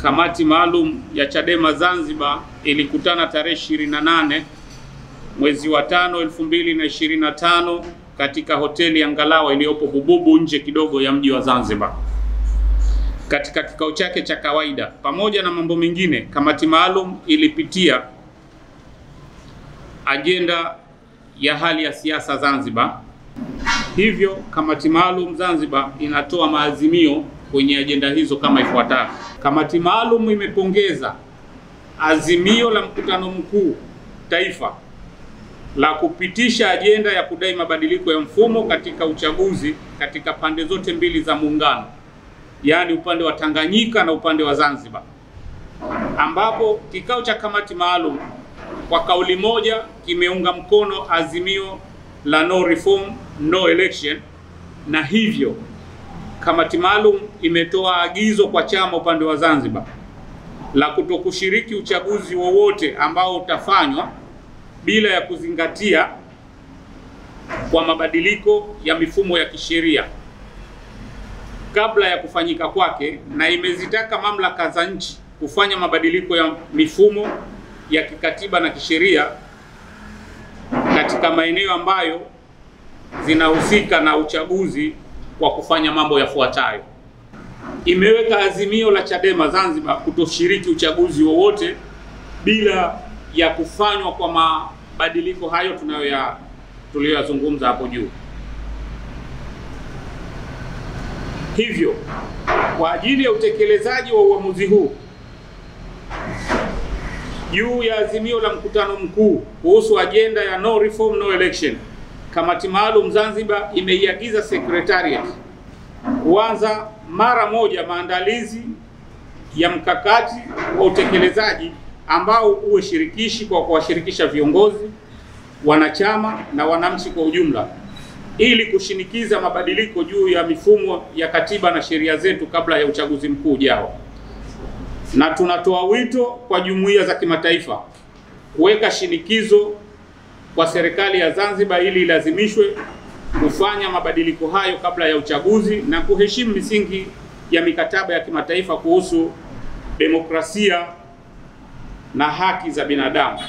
kamati maalum ya Chadema Zanzibar ilikutana tarehe 28 mwezi wa 5 2025 katika hoteli ya Ngalawa iliyopo Bububu nje kidogo ya mji wa Zanzibar. Katika kikao chake cha kawaida, pamoja na mambo mengine, kamati maalum ilipitia ajenda ya hali ya siasa Zanzibar. Hivyo kamati maalum Zanzibar inatoa maazimio kwenye ajenda hizo kama ifuatavyo. Kamati maalum imepongeza azimio la mkutano mkuu taifa la kupitisha ajenda ya kudai mabadiliko ya mfumo katika uchaguzi katika pande zote mbili za muungano, yaani upande wa Tanganyika na upande wa Zanzibar, ambapo kikao cha kamati maalum kwa kauli moja kimeunga mkono azimio la no reform no election, na hivyo kamati maalum imetoa agizo kwa chama upande wa Zanzibar la kutokushiriki uchaguzi wowote ambao utafanywa bila ya kuzingatia kwa mabadiliko ya mifumo ya kisheria kabla ya kufanyika kwake, na imezitaka mamlaka za nchi kufanya mabadiliko ya mifumo ya kikatiba na kisheria katika maeneo ambayo zinahusika na uchaguzi kwa kufanya mambo yafuatayo. Imeweka azimio la Chadema Zanzibar kutoshiriki uchaguzi wowote bila ya kufanywa kwa mabadiliko hayo tuliyoyazungumza hapo juu. Hivyo, kwa ajili ya utekelezaji wa uamuzi huu juu ya azimio la mkutano mkuu kuhusu ajenda ya no reform no election, kamati maalum Zanzibar imeiagiza secretariat kuanza mara moja maandalizi ya mkakati wa utekelezaji ambao uwe shirikishi kwa kuwashirikisha viongozi, wanachama na wananchi kwa ujumla, ili kushinikiza mabadiliko juu ya mifumo ya katiba na sheria zetu kabla ya uchaguzi mkuu ujao. Na tunatoa wito kwa jumuiya za kimataifa kuweka shinikizo kwa serikali ya Zanzibar ili ilazimishwe kufanya mabadiliko hayo kabla ya uchaguzi na kuheshimu misingi ya mikataba ya kimataifa kuhusu demokrasia na haki za binadamu.